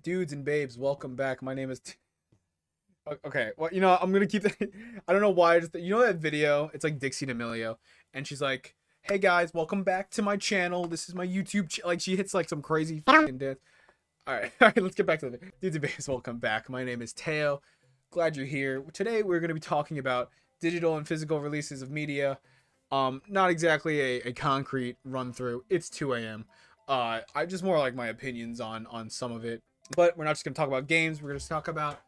dudes and babes, welcome back. My name is okay, well, I'm gonna keep that. I don't know why. That video. It's like Dixie D'Amelio, and she's like, "Hey guys, welcome back to my channel. This is my YouTube." Like she hits like some crazy fucking dance. All right, all right. Let's get back to the dudes and babes. Welcome back. My name is Teo. Glad you're here. Today we're gonna be talking about digital and physical releases of media. Not exactly a concrete run through. It's 2 a.m. I just more like my opinions on some of it. But we're not just gonna talk about games. We're gonna talk about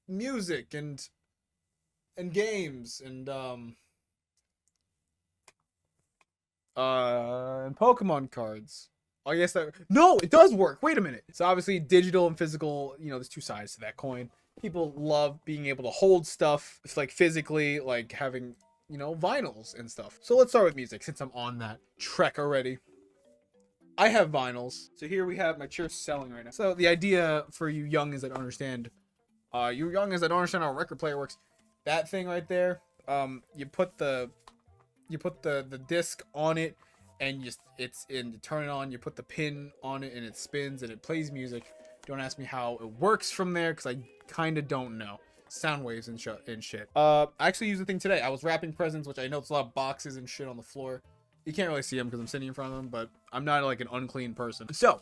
music and games and Pokemon cards. I guess that no, it does work. Wait a minute. So obviously digital and physical. There's two sides to that coin. People love being able to hold stuff. It's like physically, like having vinyls and stuff. So let's start with music since I'm on that trek already. I have vinyls. So here we have my chair selling right now. So the idea for you youngins that don't understand, how a record player works, that thing right there, you put the disc on it, and you turn it on. You put the pin on it, and it spins and it plays music. Don't ask me how it works from there, because I kind of don't know. Sound waves and shit. I actually used the thing today. I was wrapping presents, which I know it's a lot of boxes and shit on the floor. You can't really see them because I'm sitting in front of them, but I'm not like an unclean person. So,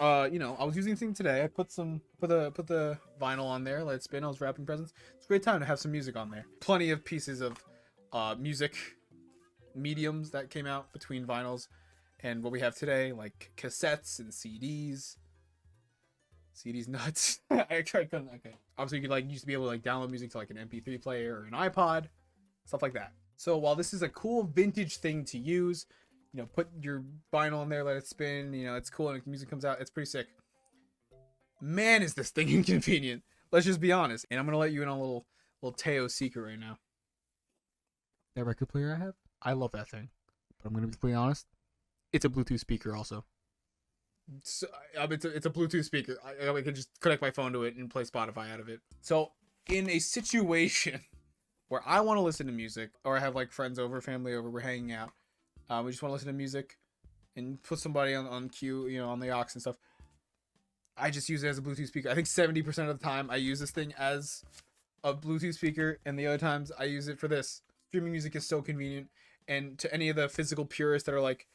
I was using the thing today. I put the vinyl on there, let it spin. I was wrapping presents. It's a great time to have some music on there. Plenty of pieces of music mediums that came out between vinyls and what we have today, like cassettes and CDs. CD's nuts. I couldn't. Okay. Obviously, you could used to be able to download music to like an MP3 player or an iPod, stuff like that. So while this is a cool vintage thing to use, put your vinyl in there, let it spin. It's cool and music comes out. It's pretty sick. Man, is this thing inconvenient. Let's just be honest. And I'm gonna let you in on a little Teo secret right now. That record player I have, I love that thing. But I'm gonna be completely honest. It's a Bluetooth speaker also. So, it's a Bluetooth speaker. I can just connect my phone to it and play Spotify out of it. So in a situation where I want to listen to music, or I have like friends over, family over, we're hanging out, we just want to listen to music and put somebody on cue, on the aux and stuff, I just use it as a Bluetooth speaker. I think 70% of the time I use this thing as a Bluetooth speaker, and the other times I use it for this. Streaming music is so convenient, and to any of the physical purists that are like,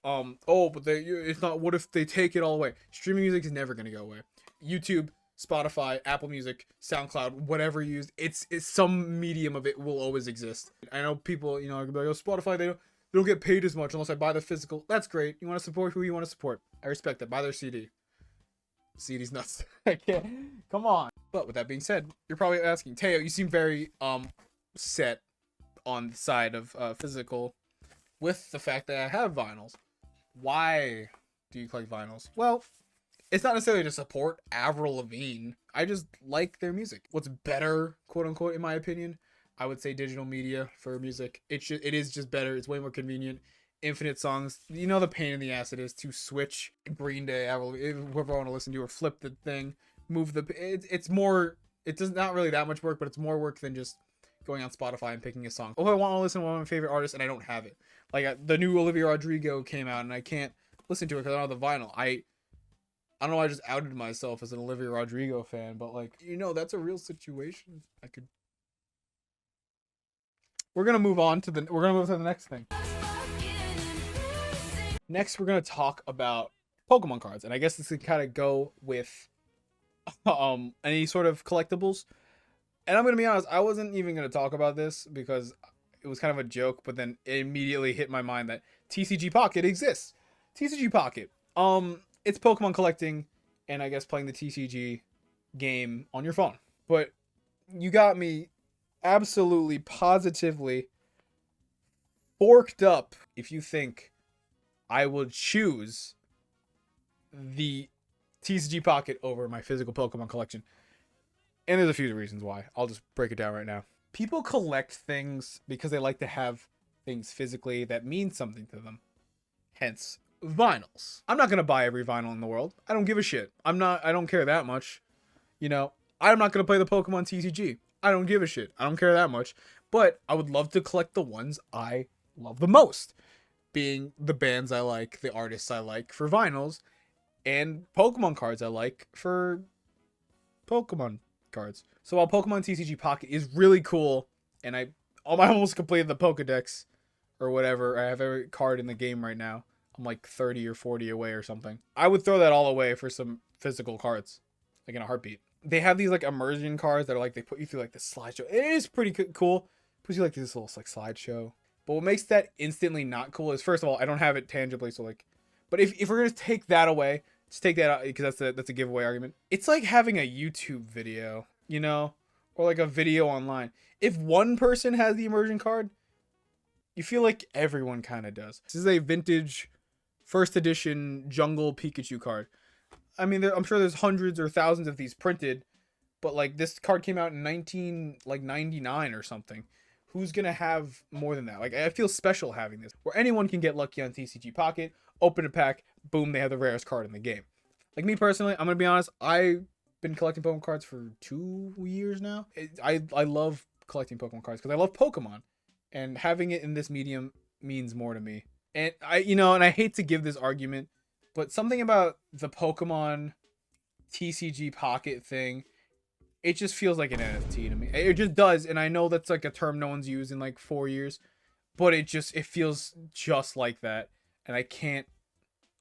but it's not, what if they take it all away? Streaming music is never going to go away. YouTube, Spotify, Apple Music, SoundCloud, whatever you use, it's some medium of it will always exist. I know people, like, oh, Spotify, they don't get paid as much unless I buy the physical. That's great. You want to support who you want to support. I respect that. Buy their CD. CD's nuts. I can't. Come on. But with that being said, you're probably asking, Teo, you seem very set on the side of physical with the fact that I have vinyls. Why do you collect vinyls? Well, it's not necessarily to support Avril Lavigne. I just like their music. What's better, quote unquote, in my opinion, I would say digital media for music. It is just better. It's way more convenient. Infinite songs. The pain in the ass it is to switch Green Day, Avril Lavigne, whoever I want to listen to, or flip the thing, move the. It's more. It does not really that much work, but it's more work than just going on Spotify and picking a song. Oh, I want to listen to one of my favorite artists and I don't have it. Like the new Olivia Rodrigo came out and I can't listen to it because I don't have the vinyl. I don't know why I just outed myself as an Olivia Rodrigo fan, but that's a real situation. We're gonna move to the next thing. Next, we're gonna talk about Pokemon cards, and I guess this can kind of go with any sort of collectibles. And I'm gonna be honest, I wasn't even gonna talk about this because it was kind of a joke, but then it immediately hit my mind that TCG Pocket exists. TCG Pocket. It's Pokemon collecting and I guess playing the TCG game on your phone. But you got me absolutely positively forked up if you think I would choose the TCG Pocket over my physical Pokemon collection. And there's a few reasons why. I'll just break it down right now. People collect things because they like to have things physically that mean something to them. Hence, vinyls. I'm not going to buy every vinyl in the world. I don't give a shit. I don't care that much. I'm not going to play the Pokemon TCG. I don't give a shit. I don't care that much. But I would love to collect the ones I love the most. Being the bands I like, the artists I like for vinyls, and Pokemon cards I like for Pokemon cards. So while Pokemon TCG Pocket is really cool, and I almost completed the Pokedex or whatever, I have every card in the game right now. I'm like 30 or 40 away or something. I would throw that all away for some physical cards, like in a heartbeat. They have these like immersion cards that are like, they put you through like the slideshow. It is pretty cool. Puts you like this little like slideshow. But what makes that instantly not cool is, first of all, I don't have it tangibly, so like, but if we're gonna take that away, just take that out, because that's a giveaway argument. It's like having a YouTube video, you know, or like a video online. If one person has the immersion card, you feel like everyone kind of does. This is a vintage first edition jungle Pikachu card. I mean, I'm sure there's hundreds or thousands of these printed, but like this card came out in 1999 or something. Who's gonna have more than that? Like, I feel special having this, where anyone can get lucky on TCG Pocket, open a pack, boom, they have the rarest card in the game. Like me personally, I'm gonna be honest, I've been collecting Pokemon cards for 2 years now. I love collecting Pokemon cards because I love Pokemon, and having it in this medium means more to me. And I hate to give this argument, but something about the Pokemon TCG Pocket thing, it just feels like an NFT to me. It just does, and I know that's like a term no one's used in like 4 years, but it feels just like that, and I can't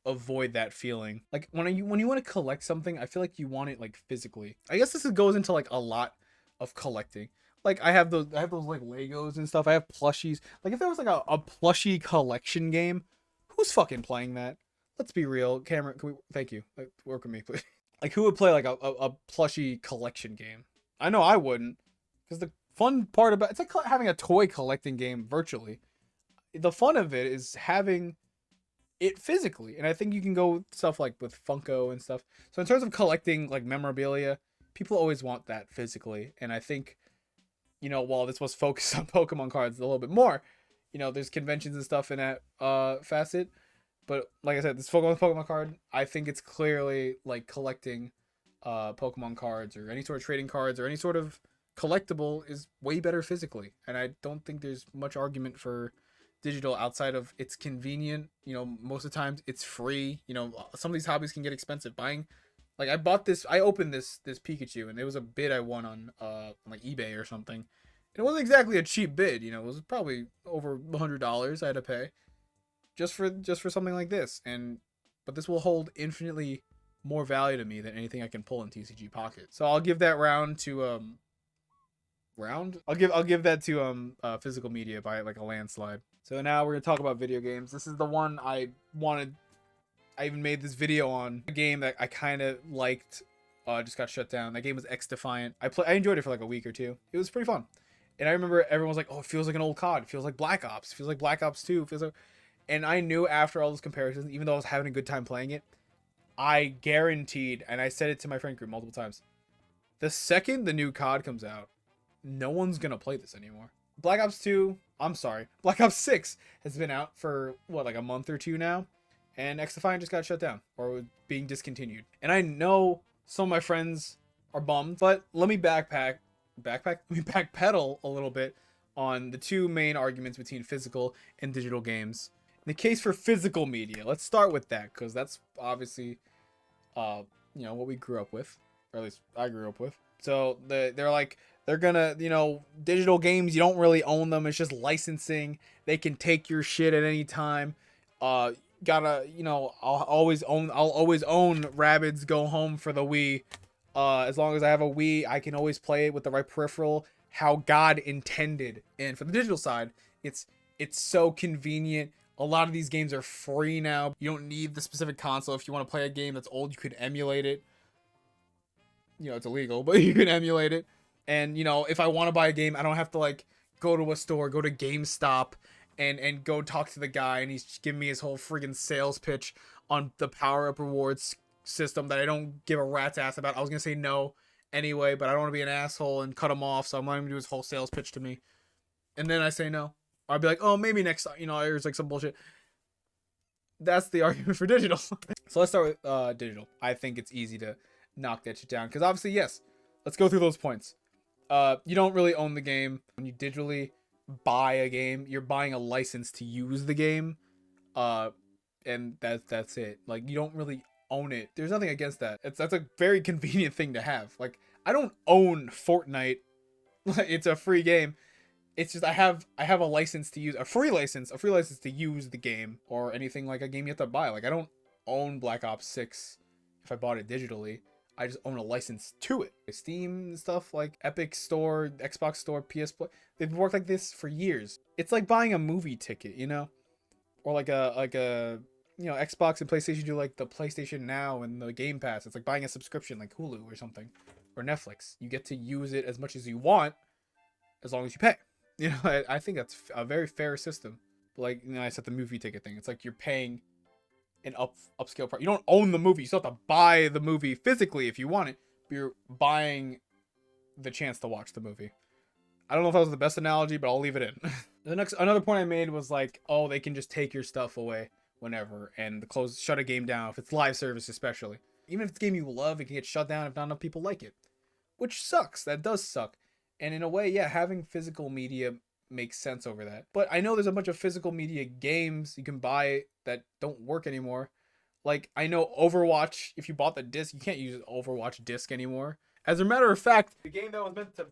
avoid that feeling. Like when you want to collect something, I feel like you want it like physically. I guess this goes into like a lot of collecting. Like I have those like Legos and stuff. I have plushies. Like if there was like a plushie collection game, who's fucking playing that? Let's be real. Cameron, thank you. Like, work with me, please. Like, who would play like a plushie collection game? I know I wouldn't, because the fun part about it's like having a toy collecting game virtually. The fun of it is having it physically, and I think you can go with stuff like with Funko and stuff. So in terms of collecting like memorabilia, people always want that physically, and I think, while this was focused on Pokemon cards a little bit more, there's conventions and stuff in that facet. But like I said, this Pokemon card, I think it's clearly like collecting Pokemon cards or any sort of trading cards or any sort of collectible is way better physically. And I don't think there's much argument for digital outside of it's convenient. Most of the times it's free. Some of these hobbies can get expensive. Like I opened this Pikachu, and it was a bid I won on like eBay or something. And it wasn't exactly a cheap bid. It was probably over $100 I had to pay just for something like this. But this will hold infinitely more value to me than anything I can pull in TCG Pocket. So I'll give that round to I'll give that to physical media by like a landslide. So now we're gonna talk about video games. This is the one I even made this video on. A game that I kind of liked, just got shut down. That game was X Defiant. I enjoyed it for like a week or two. It was pretty fun. And I remember everyone was like, "Oh, it feels like an old COD. It feels like Black Ops. It feels like Black Ops 2. It feels like..." And I knew after all those comparisons, even though I was having a good time playing it, I guaranteed, and I said it to my friend group multiple times, the second the new COD comes out, no one's gonna play this anymore. Black Ops 2, I'm sorry, Black Ops 6 has been out for what, like a month or two now, and X Defiant just got shut down or being discontinued. And I know some of my friends are bummed, but let me backpedal a little bit on the two main arguments between physical and digital games. In the case for physical media, let's start with that, because that's obviously what we grew up with, or at least I grew up with. So they're gonna, digital games, you don't really own them. It's just licensing. They can take your shit at any time. I'll always own Rabbids Go Home for the Wii. As long as I have a Wii, I can always play it with the right peripheral, how God intended. And for the digital side, it's so convenient. A lot of these games are free now. You don't need the specific console. If you want to play a game that's old, you could emulate it. It's illegal, but you can emulate it. And, if I want to buy a game, I don't have to like go to a store, go to GameStop and go talk to the guy, and he's giving me his whole friggin' sales pitch on the power-up rewards system that I don't give a rat's ass about. I was going to say no anyway, but I don't want to be an asshole and cut him off, so I'm letting him do his whole sales pitch to me. And then I say no. I'd be like, oh, maybe next time, there's like some bullshit. That's the argument for digital. So let's start with digital. I think it's easy to knock that shit down, because obviously, yes, let's go through those points. You don't really own the game. When you digitally buy a game, you're buying a license to use the game, and that's it. Like, you don't really own it. There's nothing against that. That's a very convenient thing to have. Like, I don't own Fortnite. It's a free game. It's just I have a license to use a free license to use the game, or anything like a game you have to buy. Like, I don't own Black Ops 6 if I bought it digitally. I just own a license to it. Steam and stuff, like Epic Store, Xbox Store, PS Play, they've worked like this for years. It's like buying a movie ticket, you know, or like a you know, Xbox and PlayStation do like the PlayStation Now and the Game Pass. It's like buying a subscription like Hulu or something, or Netflix. You get to use it as much as you want, as long as you pay. You know, I think that's a very fair system. Like, you know, I said the movie ticket thing. It's like you're paying an upscale price. You don't own the movie. You still have to buy the movie physically if you want it, but you're buying the chance to watch the movie. I don't know if that was the best analogy, but I'll leave it in. Another point I made was like, oh, they can just take your stuff away whenever and shut a game down if it's live service, especially. Even if it's a game you love, it can get shut down if not enough people like it, which sucks. That does suck. And in a way, yeah, having physical media makes sense over that. But I know there's a bunch of physical media games you can buy that don't work anymore. Like, I know Overwatch, if you bought the disc, you can't use Overwatch disc anymore. As a matter of fact, the game that was meant to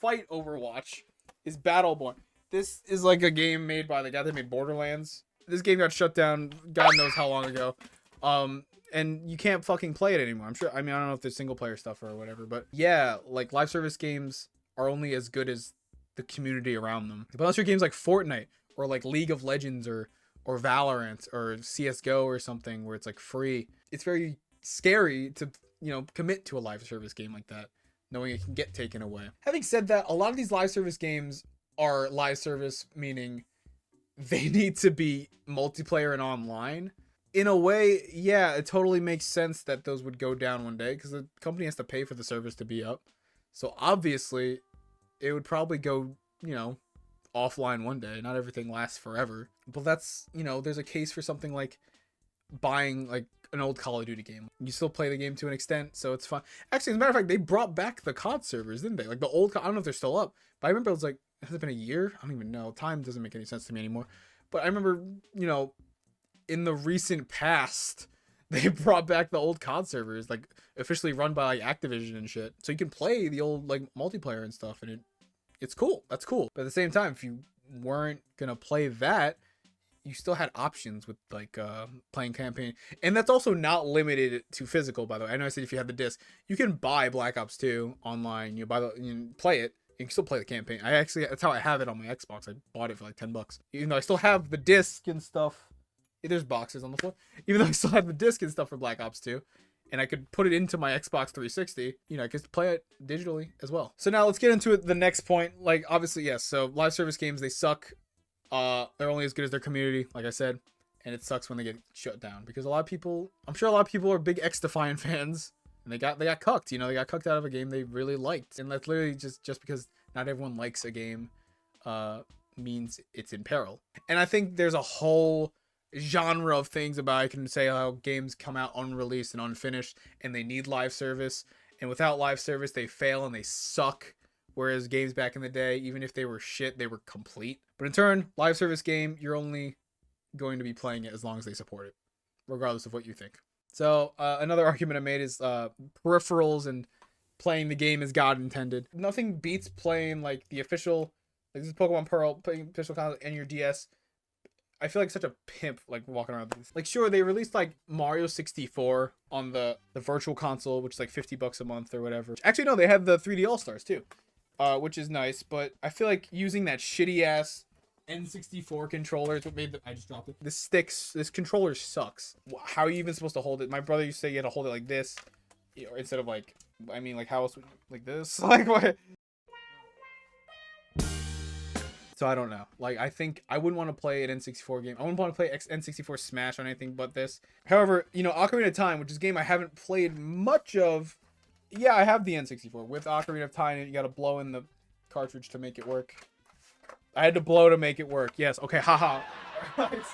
fight Overwatch is Battleborn. This is like a game made by the guy that made Borderlands. This game got shut down God knows how long ago. And you can't fucking play it anymore. I'm sure, I mean, I don't know if there's single player stuff or whatever, but yeah, like live service games are only as good as the community around them. But unless your games like Fortnite or like League of Legends or Valorant or CSGO or something where it's like free, it's very scary to, you know, commit to a live service game like that, knowing it can get taken away. Having said that, a lot of these live service games are live service, meaning they need to be multiplayer and online. In a way, yeah, it totally makes sense that those would go down one day because the company has to pay for the service to be up. So obviously, it would probably go, you know, offline one day. Not everything lasts forever. But that's, you know, there's a case for something like buying like an old Call of Duty game. You still play the game to an extent, so it's fun. Actually, as a matter of fact, they brought back the COD servers, didn't they? Like the old, I don't know if they're still up, but I remember it was like, has it been a year? I don't even know. Time doesn't make any sense to me anymore. But I remember, you know, in the recent past, they brought back the old COD servers, like officially run by like Activision and shit. So you can play the old like multiplayer and stuff, and it's cool. That's cool. But at the same time, if you weren't gonna play that, you still had options with like playing campaign, and that's also not limited to physical. By the way, I know I said if you had the disc, you can buy Black Ops 2 online. You play it. You can still play the campaign. That's how I have it on my Xbox. I bought it for like $10. Even though I still have the disc and stuff. There's boxes on the floor. Even though I still have the disc and stuff for Black Ops 2, and I could put it into my Xbox 360, you know, I could play it digitally as well. So now let's get into it. The next point, like obviously, yes. So live service games, they suck. They're only as good as their community, like I said, and it sucks when they get shut down because a lot of people, I'm sure a lot of people are big X-Defiant fans, and they got cucked. You know, they got cucked out of a game they really liked, and that's literally just because not everyone likes a game, means it's in peril. And I think there's a whole genre of things about I can say how games come out unreleased and unfinished and they need live service, and without live service they fail and they suck, whereas games back in the day, even if they were shit, they were complete. But in turn, live service game, you're only going to be playing it as long as they support it, regardless of what you think. So another argument I made is peripherals and playing the game as God intended. Nothing beats playing like the official, like this is Pokemon Pearl, playing official console and your DS. I feel like such a pimp, like walking around with this. Like, sure, they released like Mario 64 on the virtual console, which is like $50 a month or whatever. Actually, no, they have the 3D All Stars too, which is nice. But I feel like using that shitty ass N64 controller is what made I just dropped it. This controller sucks. How are you even supposed to hold it? My brother used to say you had to hold it like this, instead of like, I mean, like how else would, like this? Like what? So I don't know. Like, I think I wouldn't want to play an N64 game. I wouldn't want to play N64 Smash on anything but this. However, you know, Ocarina of Time, which is a game I haven't played much of. Yeah, I have the N64 with Ocarina of Time, and you got to blow in the cartridge to make it work. I had to blow to make it work. Yes. Okay. Haha.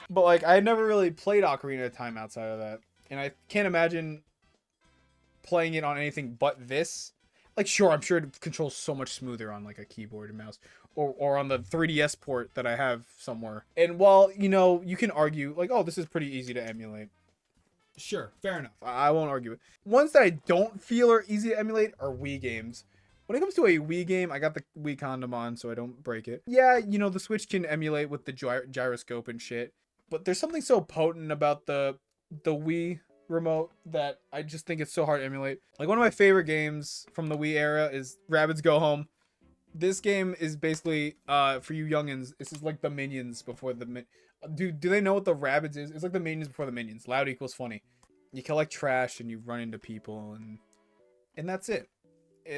But like, I had never really played Ocarina of Time outside of that, and I can't imagine playing it on anything but this. Like, sure, I'm sure it controls so much smoother on like a keyboard and mouse, or on the 3DS port that I have somewhere. And while, you know, you can argue like, oh, this is pretty easy to emulate, Sure, fair enough. I won't argue it. Ones that I don't feel are easy to emulate are Wii games. When it comes to a Wii game, I got the Wii condom on so I don't break it. Yeah, you know, the Switch can emulate with the gyroscope and shit, but there's something so potent about the Wii remote that I just think it's so hard to emulate. Like, one of my favorite games from the Wii era is Rabbids Go Home. This game is basically, for you youngins, this is like the Minions before the do they know what the Rabbids is? It's like the Minions before the Minions. Loud equals funny. You collect trash and you run into people, and that's it.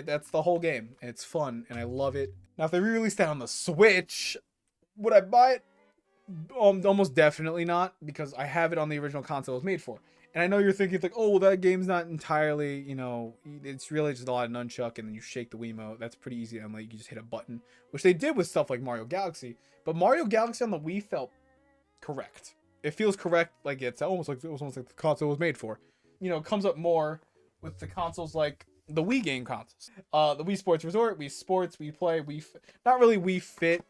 That's the whole game. And it's fun and I love it. Now, if they re-released that on the Switch, would I buy it? Almost definitely not, because I have it on the original console it was made for. And I know you're thinking, like, oh, that game's not entirely, you know, it's really just a lot of nunchuck and then you shake the Wiimote. That's pretty easy. I'm like, you just hit a button, which they did with stuff like Mario Galaxy. But Mario Galaxy on the Wii felt correct. It feels correct. Like, it was almost like the console was made for. You know, it comes up more with the consoles like the Wii game consoles. The Wii Sports Resort, Wii Sports, Wii Play, not really Wii Fit.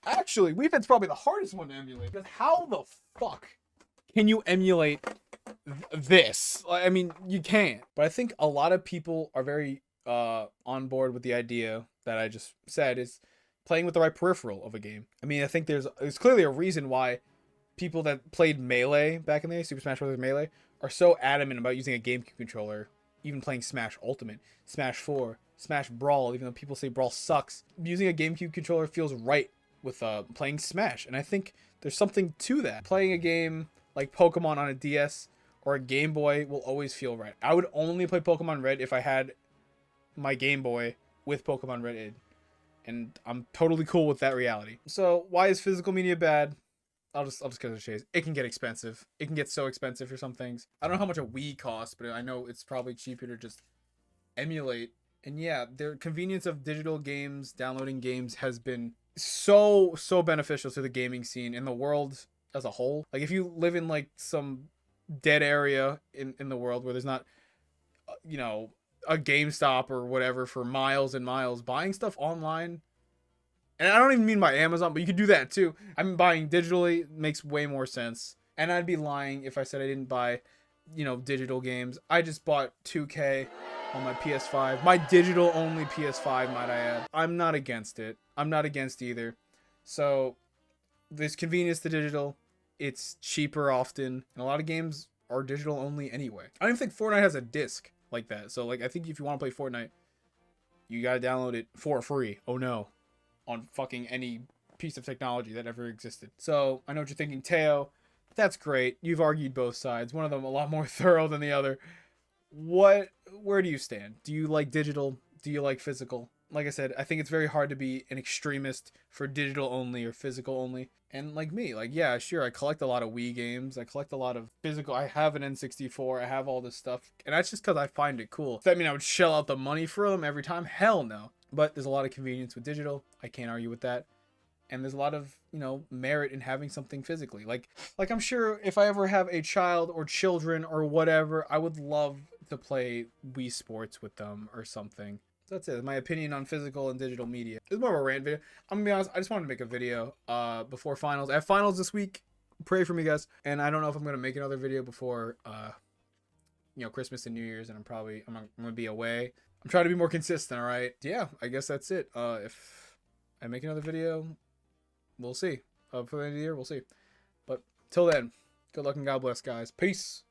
Actually, Wii Fit's probably the hardest one to emulate, because how the fuck can you emulate this? I mean, you can't. But I think a lot of people are very on board with the idea that I just said, is playing with the right peripheral of a game. I mean, I think there's clearly a reason why people that played Melee back in the day, Super Smash Bros. Melee, are so adamant about using a GameCube controller, even playing Smash Ultimate, Smash 4, Smash Brawl, even though people say Brawl sucks. Using a GameCube controller feels right with playing Smash, and I think there's something to that. Playing a game like Pokemon on a DS or a Game Boy will always feel right. I would only play Pokemon Red if I had my Game Boy with Pokemon Red in, and I'm totally cool with that reality. So why is physical media bad? I'll just cut the chase. It can get expensive. It can get so expensive for some things. I don't know how much a Wii costs, but I know it's probably cheaper to just emulate. And yeah, the convenience of digital games, downloading games, has been so beneficial to the gaming scene in the world as a whole. Like, if you live in like some dead area in the world where there's not, you know, a GameStop or whatever for miles and miles, buying stuff online, and I don't even mean by Amazon, but you could do that too. I mean, buying digitally makes way more sense. And I'd be lying if I said I didn't buy, you know, digital games. I just bought 2K on my PS5. My digital only PS5, might I add. I'm not against it. I'm not against either. So there's convenience to digital. It's cheaper often. And a lot of games are digital only anyway. I don't even think Fortnite has a disc like that. So, like, I think if you want to play Fortnite, you gotta download it for free. Oh no. On fucking any piece of technology that ever existed. So I know what you're thinking, Teo. That's great. You've argued both sides. One of them a lot more thorough than the other. Where do you stand? Do you like digital? Do you like physical? Like I said, I think it's very hard to be an extremist for digital only or physical only. And like me, like, yeah, sure, I collect a lot of Wii games. I collect a lot of physical. I have an N64. I have all this stuff. And that's just because I find it cool. Does that mean I would shell out the money for them every time? Hell no. But there's a lot of convenience with digital. I can't argue with that. And there's a lot of, you know, merit in having something physically. Like I'm sure if I ever have a child or children or whatever, I would love to play Wii Sports with them or something. So that's it. My opinion on physical and digital media. It's more of a rant video. I'm gonna be honest, I just wanted to make a video before finals. I have finals this week. Pray for me, guys. And I don't know if I'm gonna make another video before you know, Christmas and New Year's, and I'm gonna be away. I'm trying to be more consistent, all right? Yeah, I guess that's it. If I make another video, we'll see. For the end of the year, we'll see. But till then, good luck and God bless, guys. Peace.